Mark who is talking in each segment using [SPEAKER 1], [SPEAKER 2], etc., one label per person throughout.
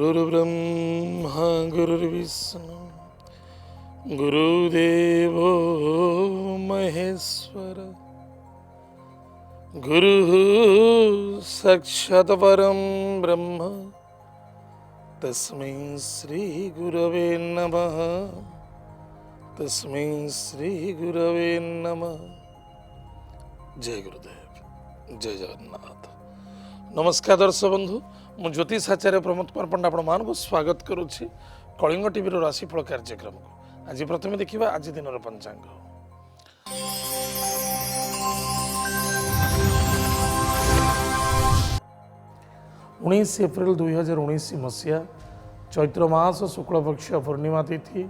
[SPEAKER 1] गुरुर्ब्रह्मा गुरुर्विष्णु गुरुदेवो महेश्वर गुरुः साक्षात् परं ब्रह्म तस्मै श्री गुरवे नमः। तस्मै श्री गुरवे नमः। जय गुरुदेव, जय जगन्नाथ। नमस्कार दर्शक बंधु, मु ज्योतिष आचार्य प्रमोद कुमार पंडा आपण मानक स्वागत करुच्ची कलिंग टीवी राशिफल कार्यक्रम को। आज प्रथम देखा आज दिन पंचांग। 19 एप्रिल 2019 मसीहा चैत्र मास शुक्लपक्ष पूर्णिमा तिथि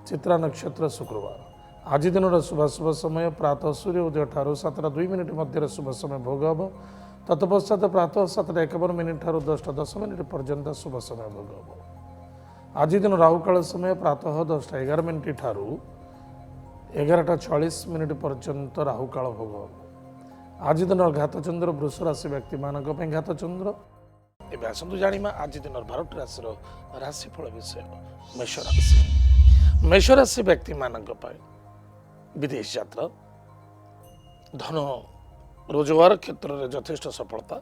[SPEAKER 1] चित्रा नक्षत्र शुक्रवार। आज दिन शुभ समय प्रातः सूर्य उदय ठार 7:02 मध्य शुभ समय भोग हम। तत्पश्चात प्रातः 7:51 ठार 10:10 पर्यंत शुभ समय भोग हम। आज दिन राहुकाल समय प्रातः 10:11 ठार 11:40 पर्यंत राहुकाल भोग हम। आज दिन घातचंद्र वृष राशि व्यक्ति मानक घातचंद्र। एवं आसतु जाना आज दिन 12 राशि राशिफल विषय। मेष राशि, मेष राशि व्यक्ति मानक विदेश यात्रा, धन रोजगार क्षेत्र में यथेष्ट सफलता,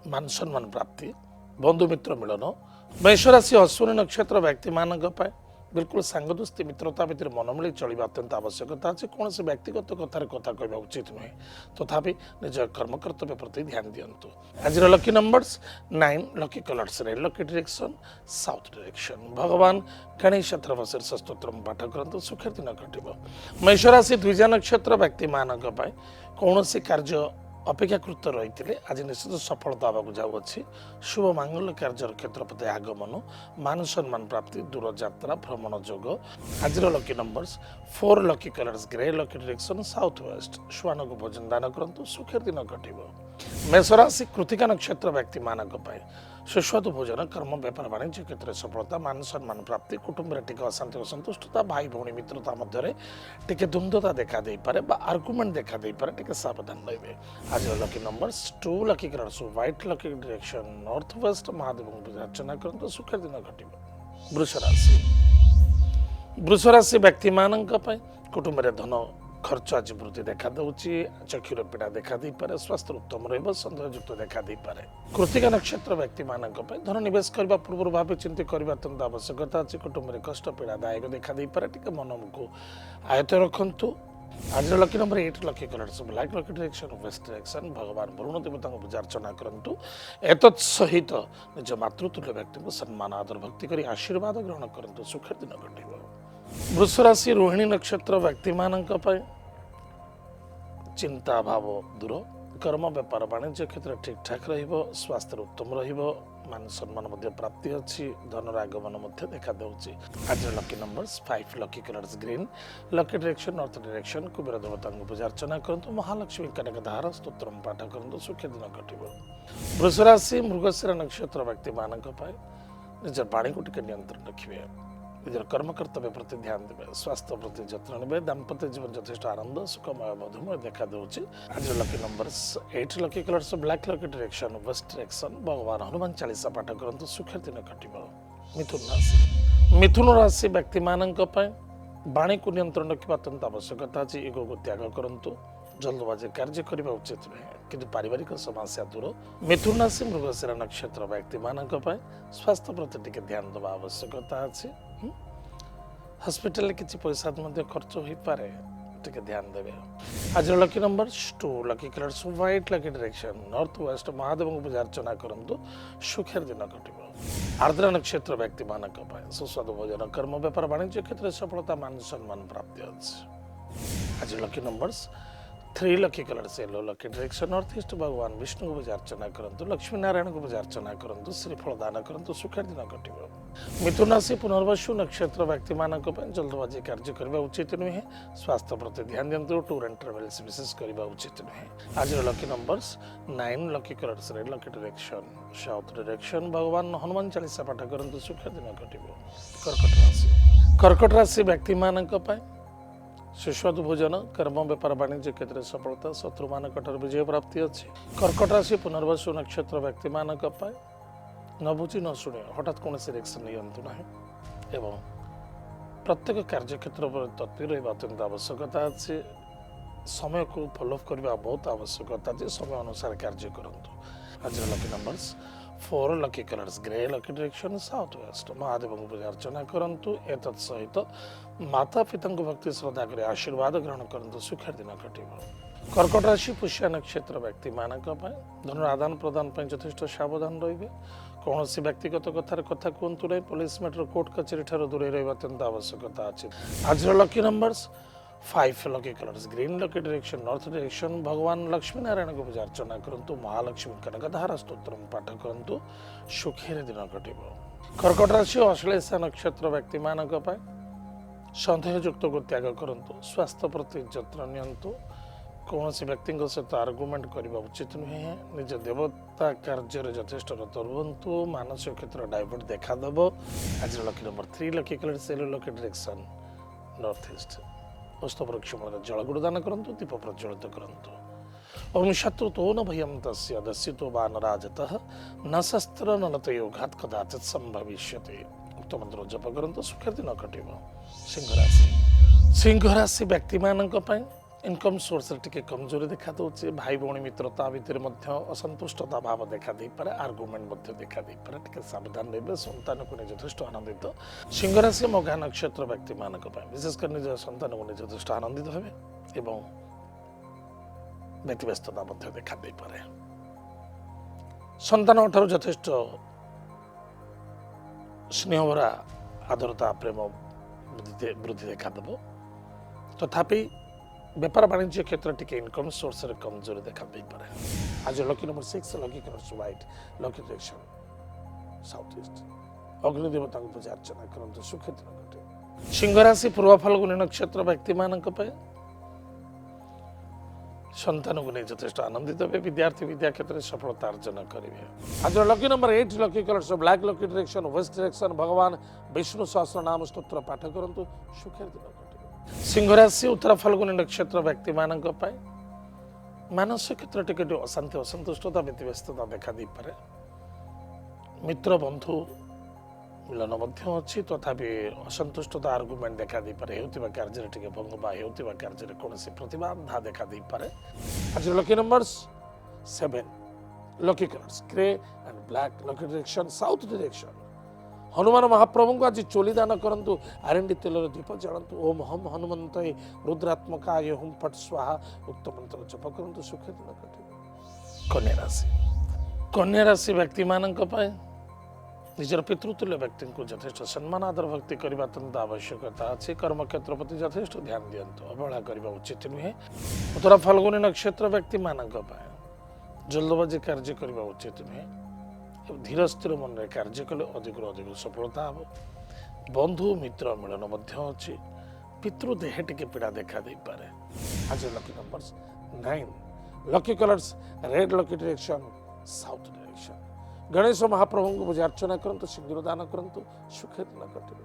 [SPEAKER 1] मान सम्मान प्राप्ति, बंधुमित्र मिलन। मेष राशि अश्विनी नक्षत्र व्यक्ति मानक बिल्कुल सांग दोस्ती मित्रता भितर मन मिली चलवा अत्यंत आवश्यकता अच्छे। कौन से व्यक्तिगत कथार कथा कहवा उचित नुहे, तथापि निज कर्मकर्तव्य प्रति ध्यान दिंतु। आज lucky numbers 9, lucky colours red, lucky direction south direction. भगवान गणेश शीर्ष स्तोत्र पाठ करते सुखर दिन कटो। मेष राशि द्विजा नक्षत्र व्यक्ति मानक कौन से कार्य अपेक्षाकृत रही आज निश्चित सफलता आवाक जाऊँगी। शुभ मांगल्य कार्य क्षेत्र प्रति आगमन, मान सम्मान प्राप्ति, दूर यात्रा भ्रमण जोग। आज lucky numbers 4, lucky colours grey, lucky direction south waste. श्वान को भोजन दान करूँ सुखर दिन कटो। मेष राशि कृतिका नक्षत्र व्यक्ति मानक सुस्वादु भोजन, कर्म व्यापार वाणिज्य क्षेत्र में सफलता, मान सम्मान प्राप्ति, कुटुंब टी अशांति असंतुष्टता, भाई भौणी मित्रता मध्य टी द्वंद्वता देखा दे पारे बा आर्गुमेंट देखा दे पारे, टी सावधान रहिबे। आज lucky numbers 2, lucky colours white, lucky direction north west. Mahadev पूजा अर्चना करते सुखर दिन घटो। वृष राशि, वृष राशि व्यक्ति मानक कुटुंब में धन खर्च आज वृद्धि देखा दूची, चक्षुर पीड़ा देखा दे पारे, स्वास्थ्य उत्तम रंदेहयुक्त देखा दे पारे। कृतिका नक्षत्र व्यक्ति मानक धन निवेश करने पूर्व भाव चिंता करने अत्यंत आवश्यकता अच्छी। कुटुंब में कष्ट पीड़ादायक देखा दे पारे, टी मन को आयत रखु। आज lucky number 8, lucky colours black, lucky direction west direction. भगवान वरुण देवता पूजा अर्चना करूँ। एतत् सहित निज मातृतुल्य व्यक्ति को सम्मान आदर भक्ति कर आशीर्वाद ग्रहण करूँ सुखर दिन घटो। वृष राशि रोहिणी नक्षत्र व्यक्ति मानक चिंता भाव दूर, कर्म व्यापार वाणिज्य क्षेत्र ठीक ठाक स्वास्थ्य उत्तम मान सम्मान प्राप्ति अच्छी, धनर आगमन देखा दूची। आज lucky numbers 5, lucky colours green, lucky direction north direction. Kuber देवता पूजा अर्चना करूँ। महालक्ष्मी कनकधार स्तोत्र पाठ करूँ सुखी दिन घटो। वृष राशि मृगशिरा नक्षत्र व्यक्ति मानक निज वाणी को टिके नियंत्रण रखिए, निजर कर्मकर्तव्य प्रति ध्यान देवे, स्वास्थ्य प्रति जत्न ने, दाम्पत्य जीवन यथेष्ट आनंद सुखमय मधुमय देखा दूची। आज lucky numbers 8, lucky colours black, lucky direction west direction. भगवान हनुमान चालीसा पाठ करूँ सुखर दिन घटो। मिथुन राशि, मिथुन राशि व्यक्ति मानक वाणी को नियंत्रण रखा अत्यंत आवश्यकता अच्छी। ईगो को त्याग करूँ, जल्दबाजी कार्य करने उचित नुहे, किंतु पारिवारिक समस्या दूर। मिथुन राशि मृगशिरा नक्षत्र व्यक्ति मानक स्वास्थ्य प्रति टिके ध्यान देवा आवश्यकता अच्छी। हॉस्पिटल किसी पैसा खर्च हो पारे, टिके ध्यान देवे। आज lucky number 2, lucky colours white, lucky direction north west. Mahadev पूजा अर्चना करूँ सुखर दिन घटो। आर्द्रा नक्षत्र व्यक्ति मानक सुस्वादु भोजन, कर्म व्यापार वाणिज्य क्षेत्र में सफलता, मान सम्मान प्राप्ति अच्छी। आज lucky numbers 3, lucky colours yellow, lucky direction north east. भगवान विष्णु को पूजा अर्चना करूँ, लक्ष्मी नारायण को पूजा अर्चना करूँ, श्रीफल दान करूँ सुखर दिन घटो। मिथुन राशि पुनर्वसु नक्षत्र व्यक्ति मानक जल्दबाजी कार्य करने उचित नुहे, स्वास्थ्य प्रति ध्यान दिंतु, टूर एंड ट्रावेल्स विशेष करने उचित नुहे। आज lucky numbers 9, lucky colours red, lucky direction south direction. भगवान हनुमान चालीसा पाठ करूँ सुखर दिन घटो। कर्कट राशि, कर्कट राशि व्यक्ति मानक सुस्वादु भोजन, कर्म व्यापार वाणिज्य क्षेत्र में सफलता, शत्रु मान विजय प्राप्ति अच्छी। कर्कट राशि पुनर्वसु नक्षत्र व्यक्ति मानक न बुझी न शुणे हठात कौन रिएक्शन नहीं ना एवं प्रत्येक कार्यक्षेत्र पर तत्पर रहा अत्यंत आवश्यकता अच्छे समय को फॉलोअप करने बहुत आवश्यकता है समय अनुसार कार्य करंतु आज lucky numbers 4 lucky colours grey lucky direction south west Mahadev पूजा अर्चना करंतु एतत् सहित माता पिता भक्ति श्रद्धा कर आशीर्वाद ग्रहण करंतु सुखर दिन कटिब कर्कट राशि पुष्य नक्षत्र व्यक्ति मानक धन आदान प्रदान यथेष्ट सावधान रे कौन व्यक्तिगत कथार कथा कहतु ना पुलिस मैटर कोर्ट कचेरी ठार दूरे रहा अत्यंत आवश्यकता अच्छे आज lucky numbers 5 lucky colours green lucky direction north direction भगवान लक्ष्मी नारायण को पूजा अर्चना करंतु महालक्ष्मी कनकधारा स्तोत्र पाठ करंतु सुखी दिन कटिब कर्कट राशि अश्लेषा नक्षत्र व्यक्ति मानक सन्देहयुक्त को त्याग करंतु स्वास्थ्य प्रति जत्न नियंतु कौन व्यक्ति सहित आर्गुमेंट करने उचित नुहे निज देवता कार्य यथेष्ट रत रुहतु मानसिक क्षेत्र डाइवर्ट देखादेव आज lucky number 3 lucky colour yellow lucky direction north east पुष्प वृक्ष मूल जलगुड़ दान करंतु दीप प्रज्वलित करंतु ओम शत्रुतो न भयं तस्य दस्युतो वा न राजतः न शस्त्र न लतयो घात कदाचित संभविष्यते उक्त मंत्र जप करंतु सुखर दिन कटिब सिंह राशि व्यक्ति मानक पय इनकम सोर्स टिके कमजोरी देखा दूचे भाई भौणी मित्रता भितर असंतुष्टता भाव देखा दे पारे आर्गुमेंट देखा दे पारे टिके सावधान रहिबे संतान को यथेष्ट आनंदित सिंह राशि मघा नक्षत्र व्यक्ति मानक विशेषकर निज संतान को यथेष्ट आनंदित हेबे एवं व्यतिव्यस्तता देखा दे पारे संतान ठारू यथेष्ट स्नेहभरा आदरता प्रेम वृद्धि देखा देव तथापि व्यापार वाणिज्य क्षेत्र टिके इनकम सोर्स रे कमजोरी देखा दे पारे आज lucky number 6 lucky colours white lucky direction south east अग्नि देवता को पूजा अर्चना करंतु सुख दिन कटे सिंह राशि पूर्व फाल्गुनी नक्षत्र व्यक्ति मानक पे संतान को नहीं यथेष्ट आनंदित हे विद्यार्थी विद्या क्षेत्र में सफलता अर्जन करेंगे आज lucky number 8 lucky colours black lucky direction west direction भगवान विष्णु सहस्र नाम स्तोत्र पाठ करंतु सुखर दिन सिंह राशि उत्तर फाल्गुनी नक्षत्र व्यक्ति मानक मानसिक क्षेत्र टिके अशांति असंतुष्टता व्यतिव्यस्तता देखा दे पारे मित्र बंधु मिलन अच्छी तथापि असंतुष्टता आर्गुमेंट देखा दे पारे हेउतिबा कार्य टिके भंग बा हेउतिबा कार्य कोनोसी प्रतिबाधा देखा दे पारे आज lucky numbers 7 lucky colours grey and black lucky direction south direction Hanuman महाप्रभु को आज चोली दान करंतु आरंडी तेल दीप जलंतु ओम हम हनुमंत रुद्रात्मकाय हुम फट स्वाहा उक्त मंत्र जप करंतु सुख दिन कटे कन्या राशि व्यक्ति मानक पाए निजर पितृतुल्य व्यक्ति को यथेष्ट सम्मान आदर भक्ति करने अत्यंत आवश्यकता अच्छे कर्म क्षेत्र प्रति यथेष्ट ध्यान दिंतु अवहेला करने उचित नुहे उत्तरा फाल्गुनी नक्षत्र व्यक्ति मानक पाए जल्दबाजी कार्य करने उचित नुहे धीर स्थिर मन में कार्य कले अधिक अधिक सफलता हम बंधु मित्र मिलन अच्छी पितृदेह टिके पीड़ा देखा दे पारे आज lucky numbers 9 lucky colours red lucky direction south direction Ganesh महाप्रभु को पूजा अर्चना करंतु सिंदूर दान करंतु सुखे दिन कटे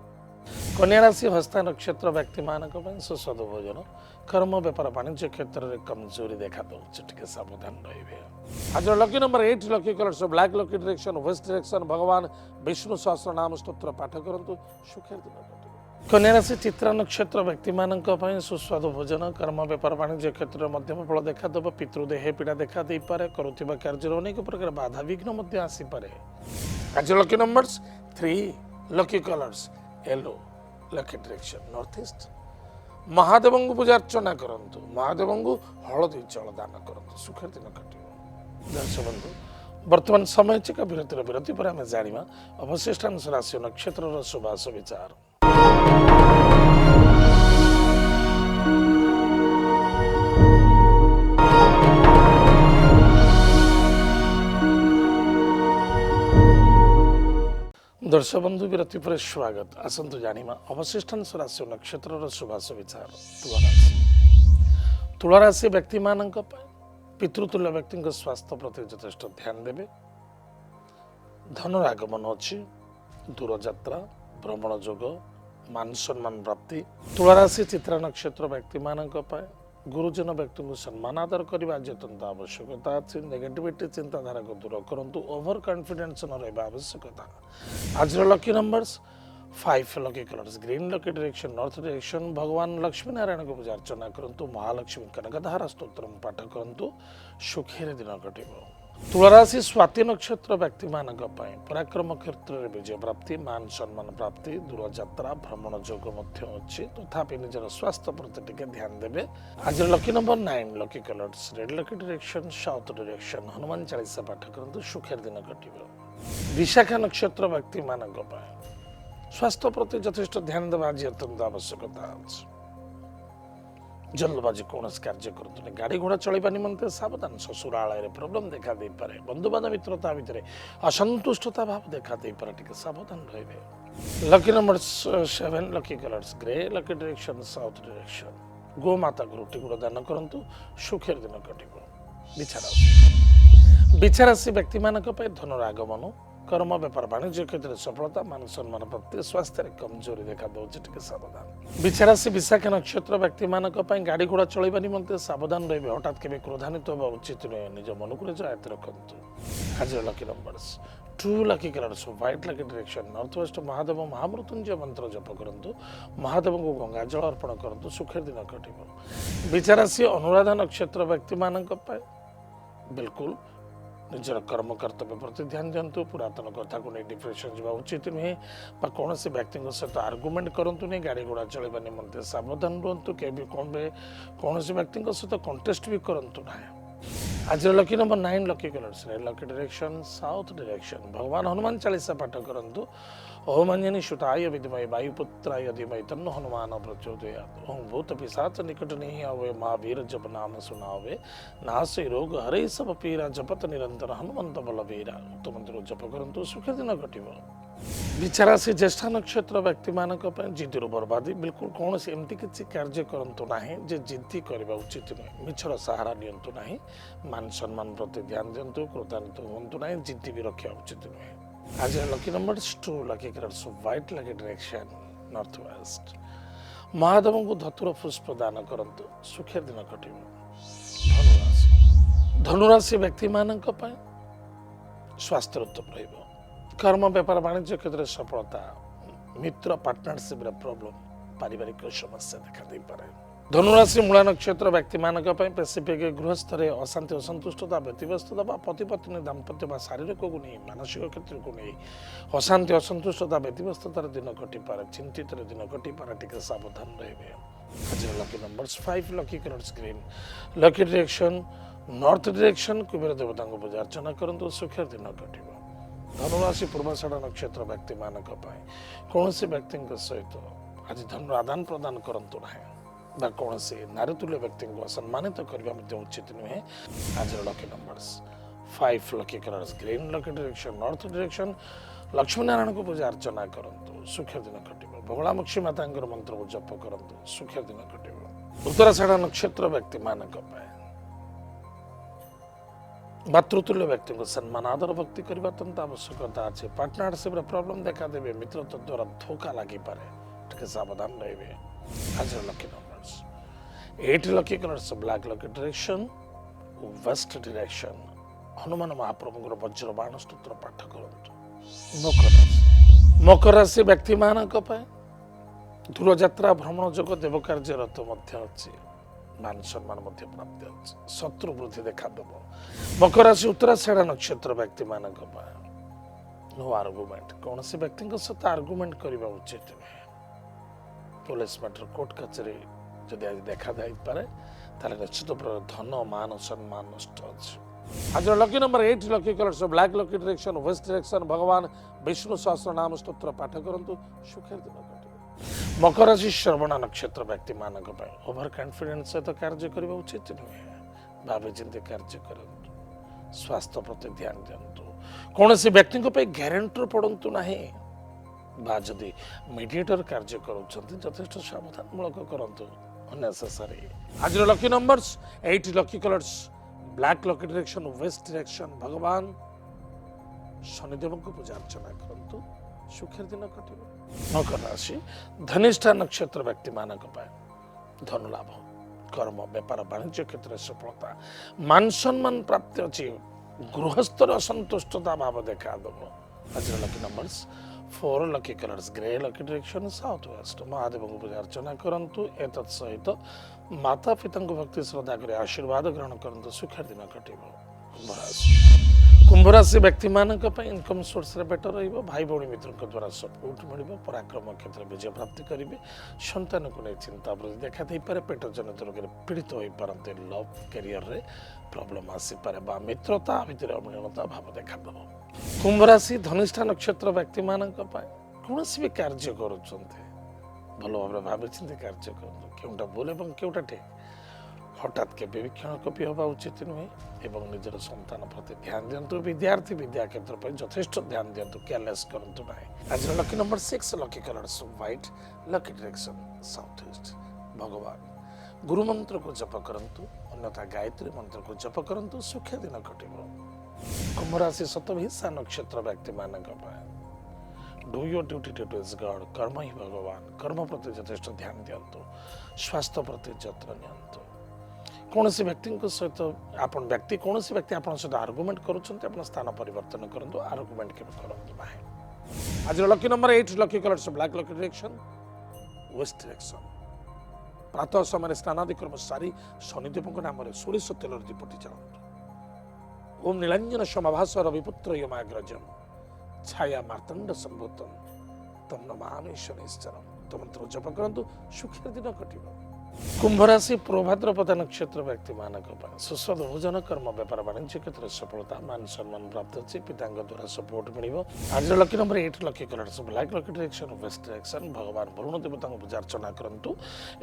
[SPEAKER 1] कन्या राशि हस्ता नक्षत्र व्यक्ति मानक सुस्वाद भोजन कर्म व्यापार वाणिज्य क्षेत्र में कमजोरी देखा दूचे टिके सावधान रहिबे आज lucky number 8 lucky colours black lucky direction west direction भगवान विष्णु सहस्र नाम स्तोत्र पाठ करंतु सुखे दिन कटे कन्या राशि चित्रा नक्षत्र व्यक्ति मानक सुस्वाद भोजन कर्म व्यापार वाणिज्य क्षेत्र में मध्यम फल देखा देव पितृदेह पीड़ा देखा दे पारे करुवा कार्य अनेक प्रकार बाधा विघ्न आसी पारे आज lucky numbers 3 lucky colours yellow lucky direction north east Mahadev को पूजा अर्चना करंतु महादेव को हलदी जल दान करंतु सुखर दिन कटिब दर्शक बंधु वर्तमान समय चिका विरति पर आम जाना अवशिष्टांश राशि नक्षत्र शुभाश विचार दर्शक बंधु विरति पर स्वागत आसतु जाना अवशिष्टांश राशि नक्षत्र शुभाश विचार तुला राशि व्यक्ति मानक पितृतुल्य व्यक्ति स्वास्थ्य प्रति यथेष्ट ध्यान देवे धनर आगमन अच्छी दूर यात्रा भ्रमण जोग मान सम्मान प्राप्ति तुला राशि चित्रा नक्षत्र व्यक्ति मानक गुरुजन व्यक्ति को सम्मान आदर करने आज अत्यंत आवश्यकता अच्छी नेगेटिविटी चिंताधारा को दूर करंतु ओवर कॉन्फिडेंस न रहा आवश्यकता। आज lucky numbers 5 lucky colours green lucky direction north direction भगवान लक्ष्मी नारायण को पूजा अर्चना करंतु महालक्ष्मी कनकधारा स्तोत्र पाठ करंतु सुखेर दिन कटिबो। तुलाराशि स्वाति नक्षत्र व्यक्ति मानक पराक्रम क्षेत्र में विजय प्राप्ति मान सम्मान प्राप्ति दूर यात्रा भ्रमण जोग अच्छी तथापि निजर स्वास्थ्य प्रति टिके ध्यान देवे। आज lucky number 9 lucky colours red lucky direction south direction Hanuman Chalisa पाठ करंतु सुखेर दिन कटिबो। विशाखा नक्षत्र व्यक्ति मानक स्वास्थ्य प्रति यथेष्ट ध्यान देवा आज अत्यंत आवश्यकता अछि। जल्दबाजी कौन कार्य करते गाड़ी घोड़ा चलवा निमंते सावधान ससुरालय प्रोब्लेम देखा दे पारे बंधुबांधव मित्रता भितर असंतुष्टता भाव देखा दे पारे टिके सावधान रहिबे। Lucky number 7 lucky colours grey lucky direction south direction गो माता को रोटी गुड़ दान करंतु सुखेर दिन कटिबो। बिछाराशि व्यक्ति मानक धनर आगमन कर्म व्यापार वाणिज्य क्षेत्र में सफलता मान सम्मान प्रति स्वास्थ्य कमजोरी देखा दूसरी टिके सावधान। बिछाराशि विशाखा नक्षत्र व्यक्ति मानक गाड़ी घोड़ा चलवा निमंते सावधान रहिबे हठात केबे क्रोधान्वित होगा उचित नुहे निज मन को निज आयत्त रखंतु। आज lucky numbers 2 lucky colours white lucky direction north west Mahadev महामृत्युंजय मंत्र जप करंतु महादेव को गंगा जल अर्पण करंतु सुखेर दिन कटिबो। बिछाराशि अनुराधा नक्षत्र व्यक्ति मानक बिल्कुल निजर कर्म कर्तव्य प्रति ध्यान दिंतु पुरातन कथा को नहीं डिप्रेशन जावा उचित नुहे कौन से व्यक्ति सहित आर्गुमेंट करंतु नहीं गाड़ी घोड़ा चलवा निमंते सावधान रुहतु कौन से व्यक्ति सहित कंटेस्ट भी करंतु ना। आज lucky number 9 lucky colours lucky direction south direction भगवान हनुमान चालीसा पाठ करंतु ओम अंजनी सुताय विद्महे वायुपुत्राय धीमहि तन्नो हनुमान प्रचोदयात् ओम भूत पिशाच निकट नहीं आवे महावीर जप नाम सुनावे नासे रोग हरे सब पीरा जपत निरंतर हनुमंत बलवीरा उक्त मंत्र जप करंतु सुख दिन कटिबो। बिछाराशि ज्येष्ठ नक्षत्र व्यक्ति मानक जिद्दीर बर्बादी बिल्कुल कौन से एमती किसी कार्य करंतु नाही जे जिद्दी करबा उचित नुहे मिछर सहारा नियंतु नाही मान सम्मान प्रति ध्यान दिंतु क्रोधान्वित हुंतु नाही जिद्दी भी रखा उचित नुहे। आज lucky number 2 lucky colours white lucky direction north west Mahadev को धतुर पुष्प दान करंतु सुखेर दिन कटिबो। धनुराशि व्यक्ति मानक स्वास्थ्य उत्तम रहिबो कर्म व्यापार वाणिज्य क्षेत्र में सफलता मित्र पार्टनरशिप प्रॉब्लम पारिवारिक समस्या देखा दे पारे। धनुराशि मूला नक्षत्र व्यक्ति मानक स्पेसिफिक गृहस्थ अशांति असंतुष्टता व्यतिव्यस्तता पति पत्नी दाम्पत्य शारीरिक को नहीं मानसिक क्षेत्र को नहीं अशांति असंतुष्टता व्यतिव्यस्ततार दिन कटिपारे चिंतित दिन कटिपारे टिके सावधान रहिबे। आज lucky numbers 5 lucky colours green lucky direction north direction Kuber देवता को पूजा अर्चना करंतु सुखेर दिन कटिबो। धनुराशि पूर्वाषाढ़ नक्षत्र व्यक्ति मानक कौन से व्यक्ति सहित आज धन आदान प्रदान करंतु ना कौन से नारीतुल्य व्यक्ति को सम्मानित करने उचित नुहे। आज lucky numbers 5 lucky colours green lucky direction north direction Lakshmi Narayan को पूजा अर्चना करंतु सुखेर दिन कटिबो। बगलामुखी माता मंत्र को जप करंतु सुखेर दिन कटिबो। उत्तराषाढ़ नक्षत्र व्यक्ति मानक मातृतुल्य व्यक्ति को सम्मान आदर भक्ति करने अत्यंत आवश्यकता अच्छे। पार्टनरशिप प्रॉब्लम देखा देवे मित्रत्व द्वारा धोखा लगी पारे टिके सावधान रहिबे। आज lucky numbers 8 lucky colours black lucky direction west direction Hanuman महाप्रभु वज्र बाण स्तोत्र पाठ करंतु। मकर राशि व्यक्ति मानक दूर यात्रा भ्रमण जोग देव कार्यरत अच्छी मान सम्मान प्राप्ति अच्छे शत्रु वृद्धि देखा देव। मकर राशि उत्तराषाढ़ नक्षत्र व्यक्ति मानक नो आर्गुमेंट कौन से व्यक्ति सहित आर्गुमेंट करने उचित नुहे। पुलिस मैटर कोर्ट कचेरी जदि आज देखा जापे ताले निश्चित धन मान सम्मान नष्ट अच्छे। आज lucky number 8 lucky colours black lucky direction west direction भगवान विष्णु सहस्र नाम स्तोत्र पाठ करंतु सुखेर दिन कटिबो। मकर राशि श्रवण नक्षत्र व्यक्ति मानक ओवर कॉन्फिडेंस सहित कार्य करने उचित नुहे भावे चिंते कार्य करंतु स्वास्थ्य प्रति ध्यान दिंतु कौन से व्यक्ति ग्यारंटर पड़तु ना जदि मीडिएटर कार्य करेष्ट सावधानमूलक करंतु अनेसेसरी। आज lucky numbers 8 lucky colours black lucky direction west direction भगवान शनिदेव को पूजा अर्चना करंतु सुखेर दिन कटिबो। मकर राशि धनिष्ठा नक्षत्र व्यक्ति मानक धन लाभ कर्म व्यापार वाणिज्य क्षेत्र में सफलता मान सम्मान प्राप्ति अच्छी गृहस्थर असंतुष्टता भाव देखा दब आज lucky numbers 4 lucky colours grey lucky direction south west Mahadev को पूजा अर्चना करंतु एतत् सहित माता पिता भक्ति श्रद्धा कर आशीर्वाद ग्रहण करंतु सुखर दिन कटिबो कुंभ राशि व्यक्ति मानक इनकम सोर्स रे बेटर रहिबो भाई भौणी मित्र द्वारा सपोर्ट मिलिबो पराक्रम क्षेत्र विजय प्राप्ति करिवे संतान को नहीं चिंता वृद्धि देखा दे पारे पेट जनित रोग पीड़ित हो पारते लव कैरियर रे प्रॉब्लम आसी पारे बा मित्रता भितर अमिलता भाव देखा दबो कुंभ राशि धनिष्ठा नक्षत्र व्यक्ति मानक कौन भी कार्य करुँचे भल भाव भावी चिंती कार्य करूँ केउटा भूल और केउटा ठीक हठात के विक्षण कपि हवा उचित नुहे एवं निजर संतान प्रति ध्यान दिंतु विद्यार्थी विद्या क्षेत्र पर यथेष्ट ध्यान दिंतु केयरलेस करंतु ना आज lucky number 6 lucky colours white lucky direction south east भगवान गुरु मंत्र को जप करंतु अन्यथा गायत्री मंत्र को जप करंतु सुखे दिन कटिबो कुंभ राशि शतभिषा नक्षत्र व्यक्ति मानक do your duty two is God कर्म ही भगवान कर्म प्रति यथेष्ट ध्यान दिंतु स्वास्थ्य प्रति जत्न नियंतु कौन सी व्यक्ति सहित आपण व्यक्ति कौन सी व्यक्ति आपण सहित आर्गुमेंट करुँच स्थान परिवर्तन करूँ आर्गुमेंट के करूँ ना आज lucky number 8 lucky colours black lucky direction west direction प्रातः समय स्नानादि कर्म सारी शनिदेव नाम सोरिष तेल दीपटी चलतु ओम नीलांजन समाभास रविपुत्र यमाग्रजम छाया मार्तंड संभूतम तम नमामि शनिश्चरम तो मंत्र जप करंतु सुखी दिन कटिब कुंभ राशि प्रभाद्रपद नक्षत्र व्यक्ति मानक सुस्वाद भोजन कर्म व्यापार वाणिज्य क्षेत्र सफलता मान सम्मान प्राप्त अच्छी पिता द्वारा सपोर्ट मिल आज lucky number 8 lucky colours black lucky direction west direction भगवान वरुण देवता पूजा अर्चना करंतु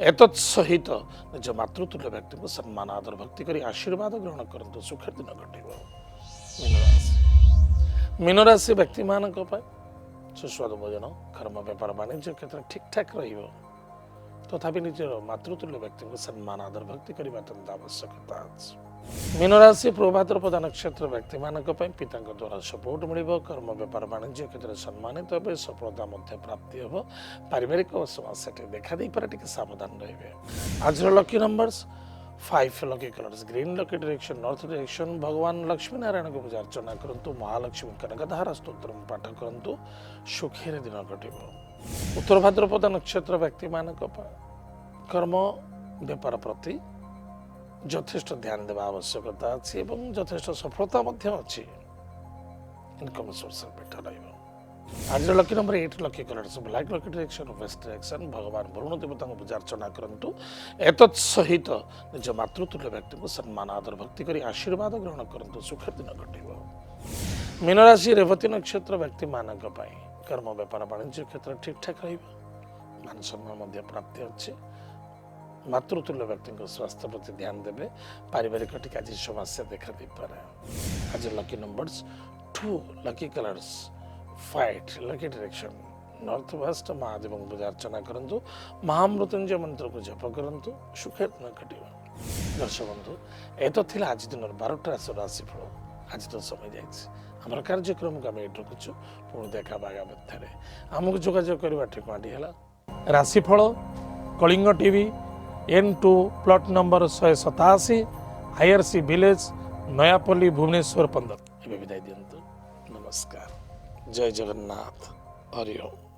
[SPEAKER 1] एतत् सहित निज मातृतुल्य व्यक्ति को सम्मान आदर भक्ति कर आशीर्वाद ग्रहण करंतु सुखर दिन कटिब मीन राशि व्यक्ति मानक सुस्वाद भोजन कर्म व्यापार वाणिज्य क्षेत्र ठीक ठाक रहिबो तथापि निजर मातृतुल्य व्यक्ति को सम्मान आदर भक्ति करने अत्यंत आवश्यकता मीन राशि प्रभाद्रपद नक्षत्र व्यक्ति मानक पिता द्वारा सपोर्ट मिल कर्म व्यापार वाणिज्य क्षेत्र सम्मानित हे सफलता प्राप्ति हम पारिवारिक समस्या देखा दे पारे सावधान रहिबे आज lucky numbers 5 lucky colours green lucky direction north direction भगवान लक्ष्मी नारायण को पूजा अर्चना करंतु महालक्ष्मी कनकधार स्तोत्र पाठ करंतु सुखी दिन कटिब उत्तर भाद्रपद नक्षत्र व्यक्ति मानक कर्म व्यापार प्रति यथेष्ट ध्यान देवा आवश्यकता अच्छी एवं यथेष्ट सफलता अच्छी इनकम सोर्स बेटर रहिबो आज lucky number 8 lucky colours black lucky direction west direction भगवान वरुण देवता पूजा अर्चना करंतु एतत् सहित निज मातृतुल्य व्यक्ति को सम्मान आदर भक्ति कर आशीर्वाद ग्रहण करंतु सुखर दिन कटिब मीन राशि रेवती नक्षत्र व्यक्ति मानक कर्म व्यापार वाणिज्य क्षेत्र ठीक ठाक मान सम्मान प्राप्ति अच्छे मातृतुल्य व्यक्ति स्वास्थ्य प्रति ध्यान देवे पारिवारिक टिक आज समस्या देखा दे पारे आज lucky numbers 2 lucky colours white lucky direction north west Mahadev पूजा अर्चना करंतु महामृत्युंजय मंत्र को जप करंतु सुखे दिन कटिब दर्शक बंधु एत थिला आज दिन 12टा राशिफल आज तो समय जाइए आम कार्यक्रम को आम ये रखुचु पुणी देखा बागा मध्य आमको जोगाजोग करवा ठिकाना है राशिफल Kalinga TV N2 plot number 187 IRC village Nayapalli Bhubaneswar 15 विदाय दिंतु नमस्कार जय जगन्नाथ हरि ओम।